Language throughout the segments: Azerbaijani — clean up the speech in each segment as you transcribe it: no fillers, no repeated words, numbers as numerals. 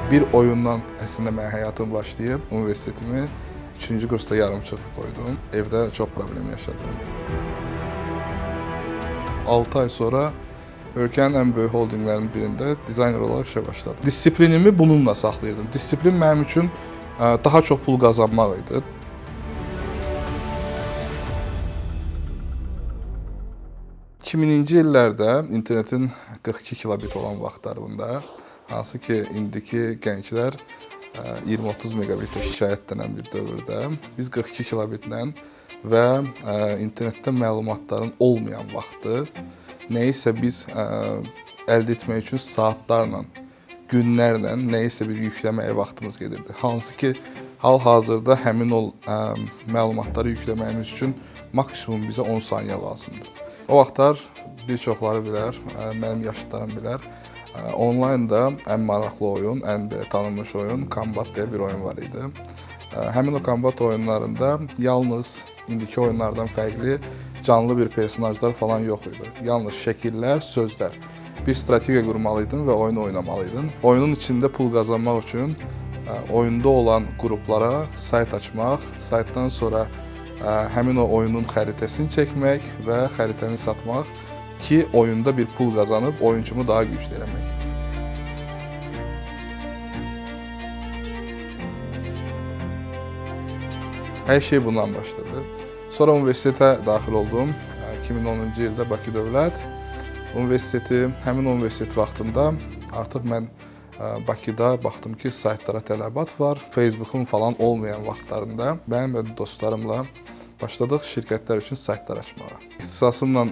Bir oyundan əslində mənim həyatım başlayıb, universitetimi 3-cü kursda yarımçıq qoydum. Evdə çox problem yaşadım. 6 ay sonra ölkənin ən böyük holdinglərinin birində dizayner olaraq işə başladım. Disiplinimi bununla saxlayırdım. Disiplin mənim üçün daha çox pul qazanmaq idi. 2000-ci illərdə internetin 42 kilobit olan vaxtlarında, hansı ki, indiki gənclər 20-30 megabitə şikayətlənən bir dövrdə biz 42 kilobitlə və internetdə məlumatların olmayan vaxtı nəyisə biz əldə etmək üçün saatlarla, günlərlə nəyisə bir yükləməyə vaxtımız gedirdi. Hansı ki, hal-hazırda həmin o məlumatları yükləməyimiz üçün maksimum bizə 10 saniyə lazımdır. O vaxtlar bir çoxları bilər, mənim yaşlılarım bilər, onlaynda ən maraqlı oyun, ən belə tanınmış oyun Kombat deyə bir oyun var idi. Həmin o Kombat oyunlarında yalnız indiki oyunlardan fərqli canlı bir personajlar falan yox idi. Yalnız şəkillər, sözlər. Bir strategiya qurmalıydın və oyunu oynamalıydın. Oyunun içində pul qazanmaq üçün oyunda olan qruplara sayt açmaq, saytdan sonra həmin o oyunun xəritəsini çəkmək və xəritəni satmaq ki, oyunda bir pul qazanıb oyuncumu daha güclü eləmək. Hər şey bundan başladı. Sonra universitetə daxil oldum. 2010-cu ildə Bakı Dövlət Universiteti. Həmin universitet vaxtında artıq mən Bakıda baxdım ki, saytlara tələbat var. Facebook'un falan olmayan vaxtlarında mənim və dostlarımla başladıq şirkətlər üçün saytlar açmağa. İxtisasımla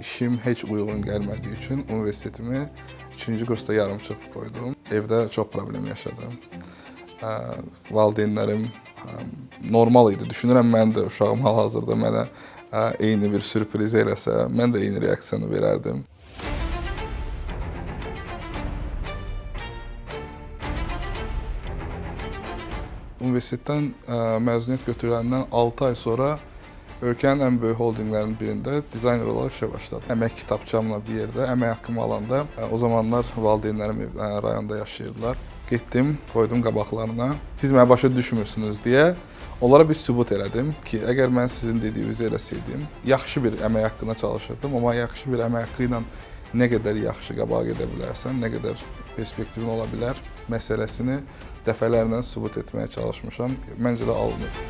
işim heç uyğun gəlmədiyi üçün universitetimi 3-cü kursda yarımçıq qoydum. Evdə çox problem yaşadım. Valideynlərim normal idi. Düşünürəm, mən də uşağım hal-hazırda mənə eyni bir sürpriz eləsə, mən də eyni reaksiyonu verərdim. Universitetdən məzuniyyət götürəndən 6 ay sonra ölkənin ən böyük holdinglərinin birində dizayner olaraq işə başladım. Əmək kitabçamla bir yerdə, əmək haqqımı alanda, o zamanlar valideynlərim rayonda yaşayırdılar. Getdim, qoydum qabaqlarına. Siz mənə başa düşmürsünüz deyə onlara bir sübut elədim ki, əgər mən sizin dediyinizi eləsəydim, yaxşı bir əmək haqqına çalışırdım, amma yaxşı bir əmək haqqı ilə nə qədər yaxşı qabağa gedə bilərsən, nə qədər perspektivin ola bilər məsələsini dəfələrlə sübut etməyə çalışmışam. Məncə də alınır.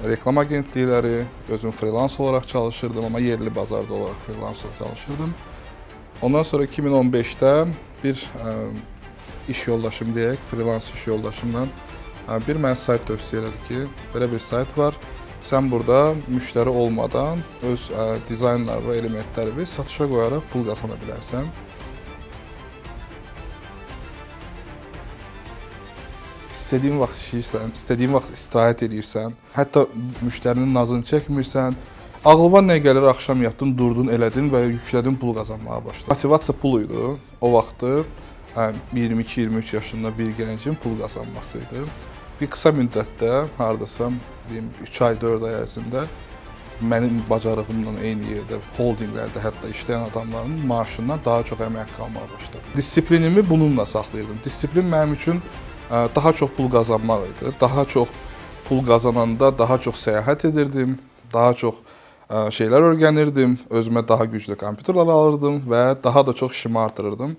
Reklam agentlikləri, özüm freelans olaraq çalışırdım, amma yerli bazarda olaraq freelans olaraq çalışırdım. Ondan sonra 2015-də bir iş yoldaşım deyək, freelans iş yoldaşımla bir mənə sayt tövsiyə elədi ki, belə bir sayt var. Sən burada müştəri olmadan öz dizaynları və elementləri satışa qoyaraq pul qazana bilərsən. İstədiyin vaxt işləyirsən, istədiyin vaxt istirahət edirsən, hətta müştərinin nazını çəkmirsən. Ağlıma nə gəlir, axşam yatdın, durdun, elədin və yüklədin, pul qazanmağa başladın. Motivasiya pul idi. O vaxtı 22-23 yaşında bir gəncin pul qazanması idi. Bir qısa müddətdə, hardasa 3 ay, 4 ay ərzində mənim bacarığımla eyni yerdə, holdinglərdə hətta işləyən adamların maaşından daha çox əmək qalmağa başladı. Disiplinimi bununla saxlayırdım. Disiplin mənim üçün daha çox pul qazanmaq idi. Daha çox pul qazananda daha çox səyahət edirdim, daha çox şeylər öyrənirdim, özümə daha güclü kompüterlər alırdım və daha da çox işimi artırırdım.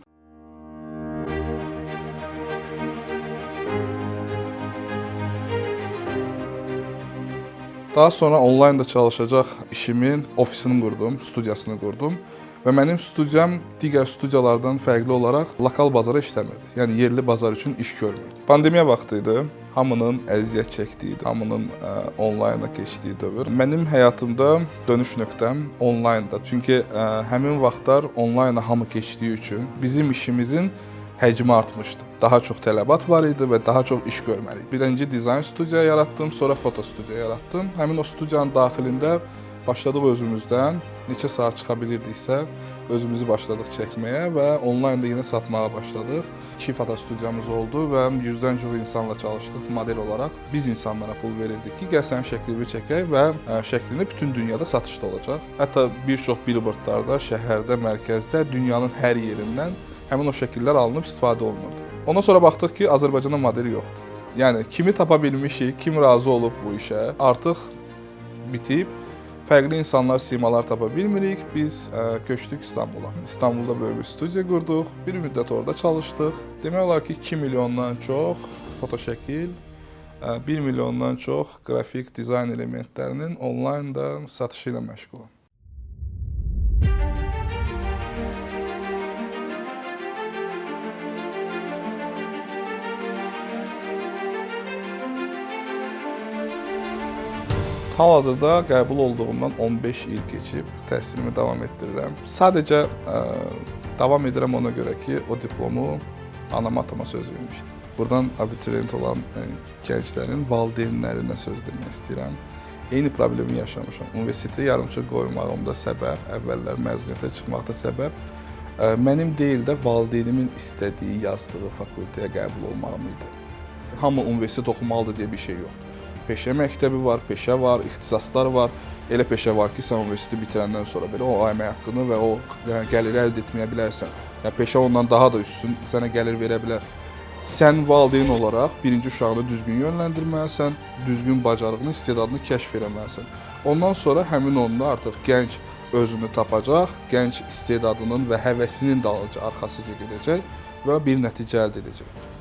Daha sonra onlaynda çalışacaq işimin ofisini qurdum, studiyasını qurdum və mənim studiyam digər studiyalardan fərqli olaraq lokal bazara işləmirdi. Yəni yerli bazar üçün iş görmürdü. Pandemiya vaxtı idi. Hamının əziyyət çəkdiyi, hamının onlayna keçdiyi dövr. Mənim həyatımda dönüş nöqtəm onlaynda. Çünki həmin vaxtlar onlayna hamı keçdiyi üçün bizim işimizin həcmi artmışdı. Daha çox tələbat var idi və daha çox iş görməliydik. Birinci dizayn studiya yaratdım, sonra foto studiya yaratdım. Həmin o studiyanın daxilində başladıq özümüzdən neçə saat çıxa bilirdiksə, özümüzü başladıq çəkməyə və onlayn da yenə satmağa başladıq. 2 fotostudiyamız oldu və 100-dən çox insanla çalışdıq model olaraq. Biz insanlara pul verirdik ki, gəl sənin şəklini çəkək və şəklini bütün dünyada satışda olacaq. Hətta bir çox billboardlarda, şəhərdə, mərkəzdə, dünyanın hər yerindən həmin o şəkillər alınıb istifadə olunurdu. Ondan sonra baxdıq ki, Azərbaycanda model yoxdur. Yəni kimi tapa bilmişik, kim razı olub bu işə, artıq bitib. Fərqli insanlar, simalar tapa bilmirik. Biz köçdük İstanbula. İstanbulda böyük bir studiya qurduq. Bir müddət orada çalışdıq. Demək olar ki, 2 milyondan çox fotoşəkil, 1 milyondan çox qrafik dizayn elementlərinin onlaynda satışı ilə məşğulam. Hal-hazırda qəbul olduğumdan 15 il keçib, təhsilimi davam etdirirəm. Sadəcə davam edirəm ona görə ki, o diplomu anama, atama söz vermişdim. Buradan abituriyent olan gənclərin valideynlərinə söz demək istəyirəm. Eyni problemi yaşamışam. Universiteti yarımçıq qoymağımda səbəb, əvvəllər məzuniyyətə çıxmaqda səbəb mənim deyil də valideynimin istədiyi, yazdığı fakültəyə qəbul olmağım idi. Hamı universitet oxumalıdır deyə bir şey yoxdur. Peşə məktəbi var, peşə var, ixtisaslar var. Elə peşə var ki, sən universiteti bitirəndən sonra belə o əmək haqqını və o gəliri əldə etməyə bilərsən. Yəni peşə ondan daha da üstün sənə gəlir verə bilər. Sən valideyn olaraq birinci uşağını düzgün yönləndirməlisən, düzgün bacarığını, istedadını kəşf etməlisən. Ondan sonra həmin onda artıq gənc özünü tapacaq, gənc istedadının və həvəsinin dalınca arxasıca gedəcək və bir nəticə əldə edəcək.